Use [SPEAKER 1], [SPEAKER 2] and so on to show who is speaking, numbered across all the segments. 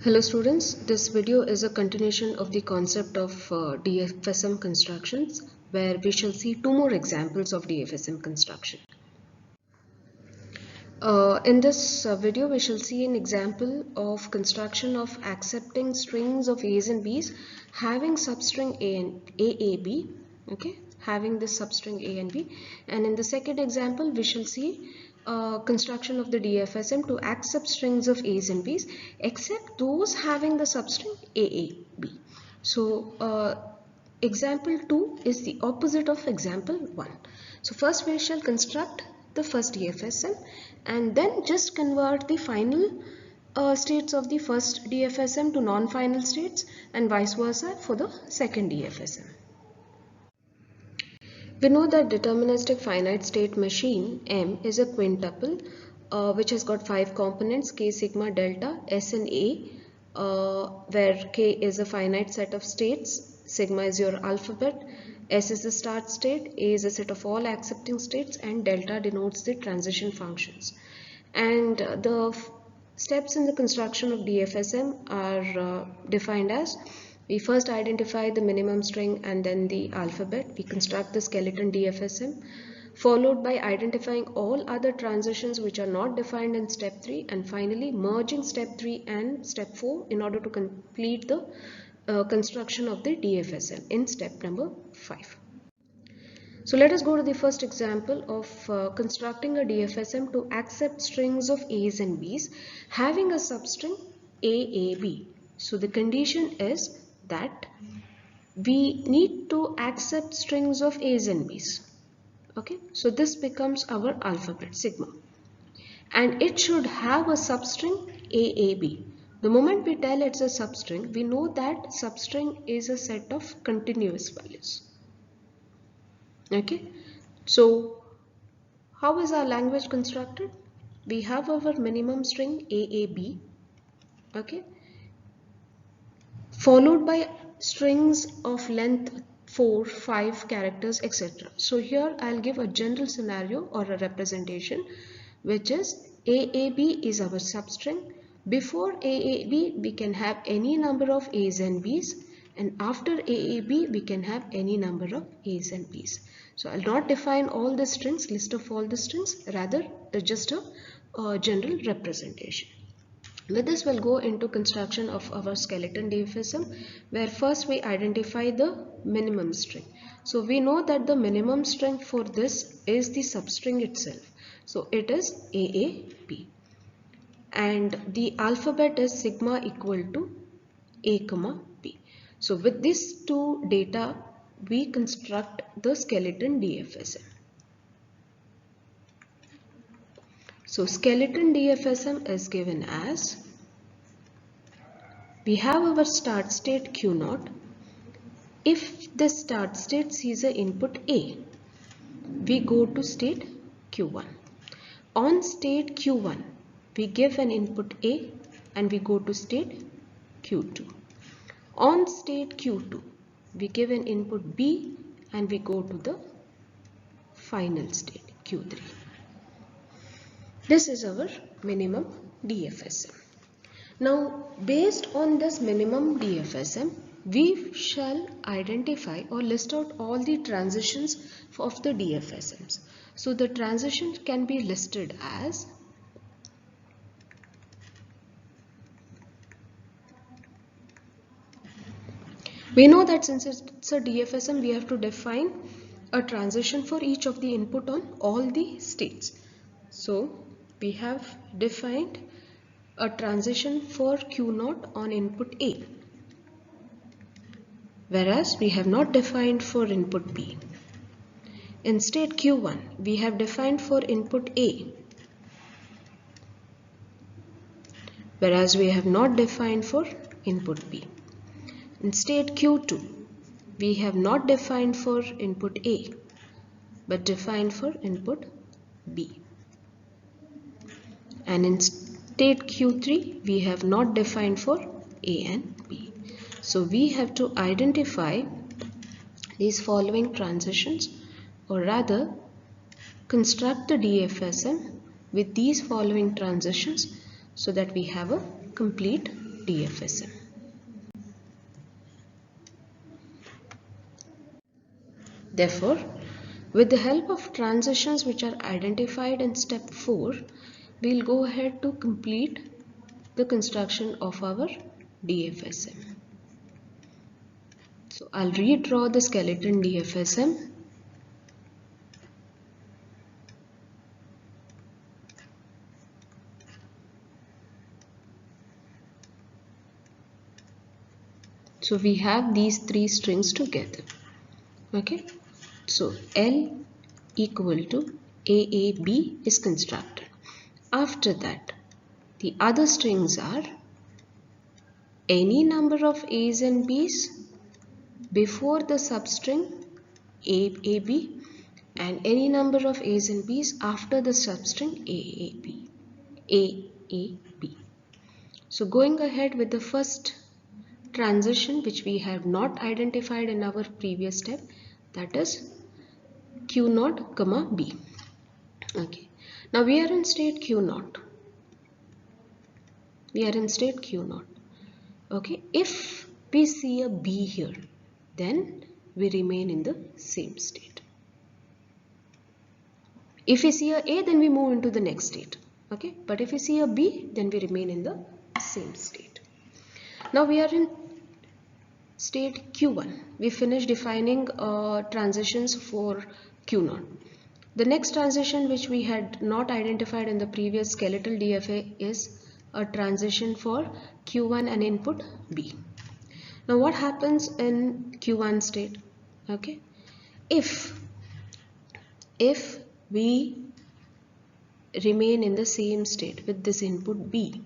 [SPEAKER 1] Hello students, this video is a continuation of the concept of DFSM constructions where we shall see two more examples of DFSM construction. In this video we shall see an example of construction of accepting strings of A's and B's having substring A, B, okay, having this substring A and B, and in the second example we shall see construction of the DFSM to accept strings of A's and B's except those having the substring AAB. So example 2 is the opposite of example 1. So first we shall construct the first DFSM and then just convert the final states of the first DFSM to non-final states and vice versa for the second DFSM. We know that deterministic finite state machine M is a quintuple which has got 5 components: K, sigma, delta, S and A, where K is a finite set of states, sigma is your alphabet, S is the start state, A is a set of all accepting states, and delta denotes the transition functions. And the steps in the construction of DFSM are defined as: we first identify the minimum string and then the alphabet. We construct the skeleton DFSM, followed by identifying all other transitions which are not defined in step 3, and finally merging step 3 and step 4 in order to complete the construction of the DFSM in step number 5. So let us go to the first example of constructing a DFSM to accept strings of A's and B's having a substring AAB. So the condition is that we need to accept strings of A's and B's. Okay, so this becomes our alphabet sigma, and it should have a substring AAB. The moment we tell it's a substring, we know that substring is a set of continuous values. Okay, so how is our language constructed? We have our minimum string AAB, okay, followed by strings of length 4, 5 characters, etc. So here I'll give a general scenario or a representation, which is AAB is our substring. Before AAB we can have any number of A's and B's, and after AAB we can have any number of A's and B's. So I'll not define all the strings, list of all the strings, rather just a general representation. With this we'll go into construction of our skeleton DFSM, where first we identify the minimum string. So we know that the minimum string for this is the substring itself. So it is AAB, and the alphabet is sigma equal to A comma B. So with these two data we construct the skeleton DFSM. So skeleton DFSM is given as: we have our start state Q0. If the start state sees a input A, we go to state Q1. On state Q1, we give an input A and we go to state Q2. On state Q2, we give an input B and we go to the final state Q3. This is our minimum DFSM. Now, based on this minimum DFSM, we shall identify or list out all the transitions of the DFSMs. So the transition can be listed as: we know that since it's a DFSM, we have to define a transition for each of the input on all the states. So we have defined a transition for Q0 on input A, whereas we have not defined for input B. In state Q1, we have defined for input A, whereas we have not defined for input B. In state Q2, we have not defined for input A, but defined for input B. And in state Q3, we have not defined for A and B. So we have to identify these following transitions, or rather construct the DFSM with these following transitions so that we have a complete state DFSM. Therefore, with the help of transitions which are identified in step 4, we'll go ahead to complete the construction of our DFSM. So I'll redraw the skeleton DFSM. So we have these three strings together. Okay. So L equal to AAB is constructed. After that, the other strings are any number of A's and B's before the substring AAB and any number of A's and B's after the substring AAB. So going ahead with the first transition which we have not identified in our previous step, that is Q0 comma B. Okay. Now we are in state Q0. We are in state Q0. Okay. If we see a B here, then we remain in the same state. If we see a A, then we move into the next state. Okay. But if we see a B, then we remain in the same state. Now we are in state Q1. We finished defining transitions for Q0. The next transition which we had not identified in the previous skeletal DFA is a transition for Q1 and input B. Now what happens in Q1 state? Okay. If we remain in the same state with this input B,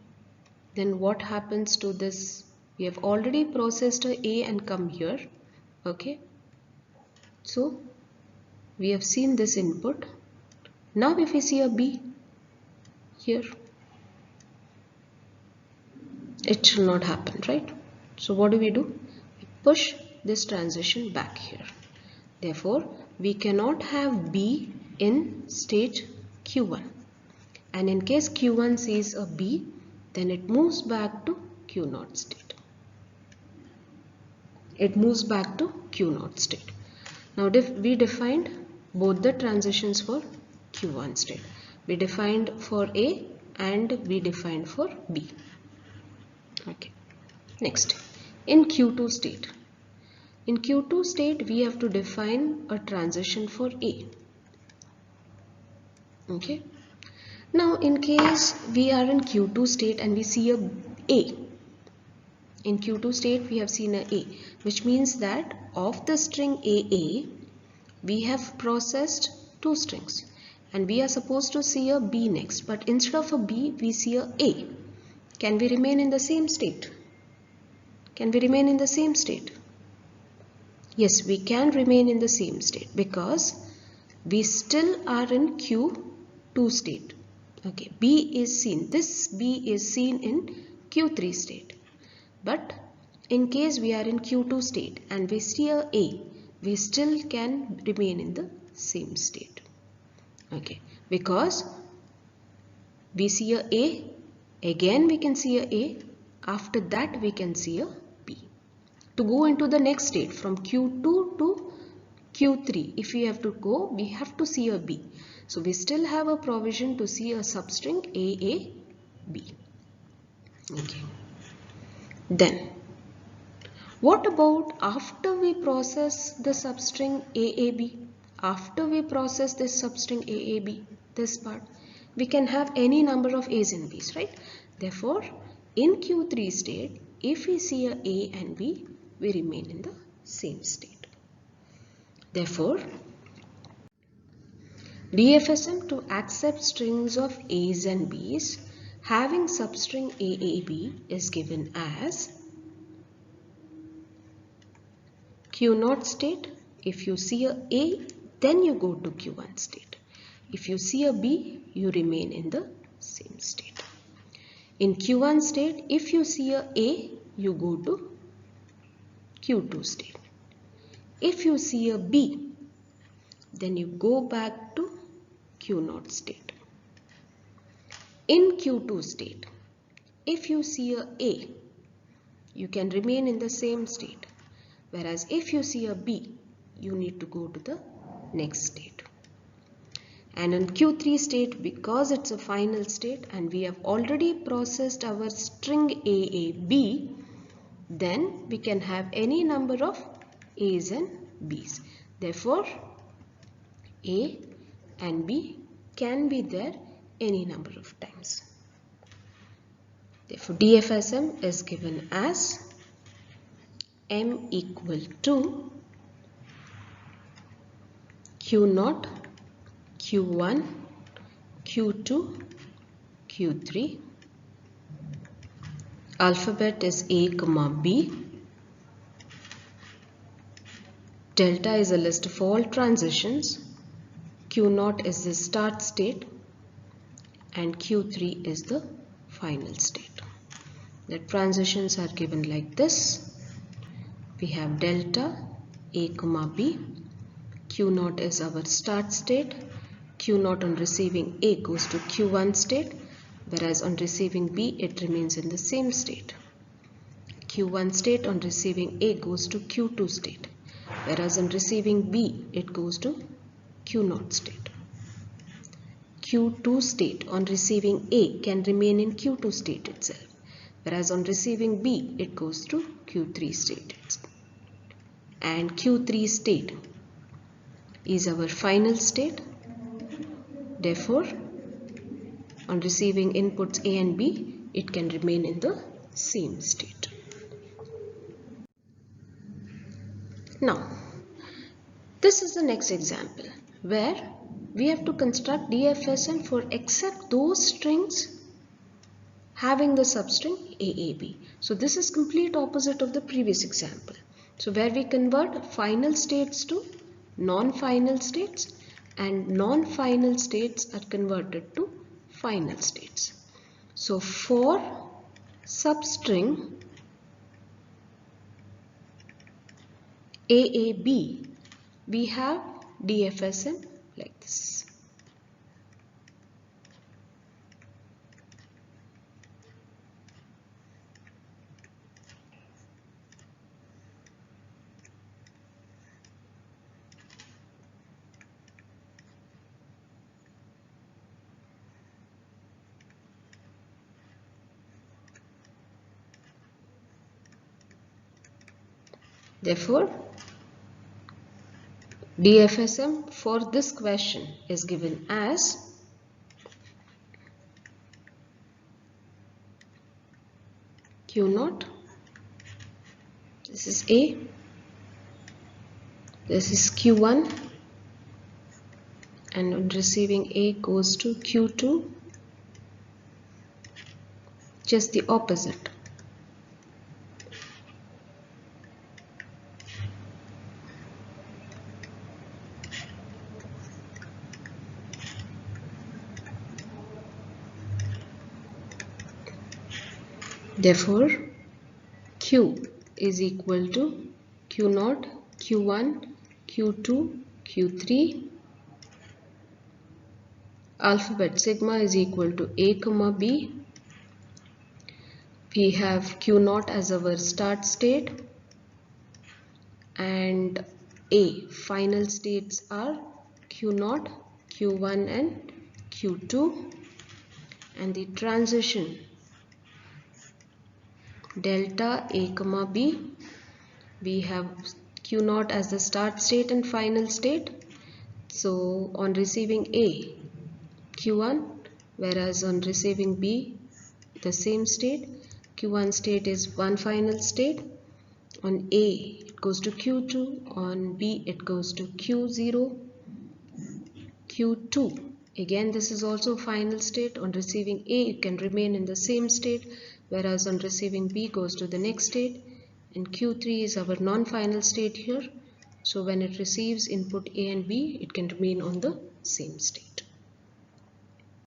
[SPEAKER 1] then what happens to this? We have already processed a and come here. Okay. So we have seen this input. Now if we see a B here, it shall not happen, right? So what do? We push this transition back here. Therefore, we cannot have B in state Q1. And in case Q1 sees a B, then it moves back to Q0 state. It moves back to Q0 state. Now we defined both the transitions for Q1 state. We defined for A and we defined for B. Okay. Next, in Q2 state. In Q2 state, we have to define a transition for A. Okay. Now, in case we are in Q2 state and we see a A. In Q2 state, we have seen a A, which means that of the string AA, we have processed two strings and we are supposed to see a B next, but instead of a B, we see a A. Can we remain in the same state? Can we remain in the same state? Yes, we can remain in the same state because we still are in Q2 state. Okay, B is seen. This B is seen in Q3 state. But in case we are in Q2 state and we see a A, we still can remain in the same state. Okay, because we see a A, again we can see a A, after that we can see a B. To go into the next state from Q2 to Q3, if we have to go, we have to see a B. So we still have a provision to see a substring AAB. Okay. Then, what about after we process the substring AAB? After we process this substring AAB, this part, we can have any number of A's and B's, right? Therefore, in Q3 state, if we see a A and B, we remain in the same state. Therefore, DFSM to accept strings of A's and B's having substring AAB is given as Q0 state. If you see a A, then you go to Q1 state. If you see a B, you remain in the same state. In Q1 state, if you see a A, you go to Q2 state. If you see a B, then you go back to Q0 state. In Q2 state, if you see a A, you can remain in the same state. Whereas if you see a B, you need to go to the next state. And in Q3 state, because it's a final state and we have already processed our string AAB, then we can have any number of A's and B's. Therefore, A and B can be there any number of times. Therefore, DFSM is given as M equal to Q0, Q1, Q2, Q3. Alphabet is A, B. Delta is a list of all transitions. Q0 is the start state and Q3 is the final state. The transitions are given like this. We have delta A, B. Q0 is our start state. Q0 on receiving A goes to Q1 state, whereas on receiving B it remains in the same state. Q1 state on receiving A goes to Q2 state, whereas on receiving B it goes to Q0 state. Q2 state on receiving A can remain in Q2 state itself, whereas on receiving B it goes to Q3 state. And Q3 state is our final state. Therefore, on receiving inputs A and B, it can remain in the same state. Now, this is the next example where we have to construct DFSM for except those strings having the substring AAB. So this is complete opposite of the previous example. So where we convert final states to non-final states and non-final states are converted to final states. So for substring AAB, we have DFSM like this. Therefore, DFSM for this question is given as Q0, this is A, this is Q1, and on receiving A goes to Q2, just the opposite. Therefore, Q is equal to Q0, Q1, Q2, Q3. Alphabet sigma is equal to A, B. We have Q0 as our start state and A. Final states are Q0, Q1 and Q2, and the transition delta A, B. We have Q0 as the start state and final state. So on receiving A, Q1, whereas on receiving B, the same state. Q1 state is one final state. On A, it goes to Q2. On B, it goes to Q0, Q2. Again, this is also final state. On receiving A, it can remain in the same state, whereas on receiving B goes to the next state. And Q3 is our non-final state here. So when it receives input A and B, it can remain on the same state.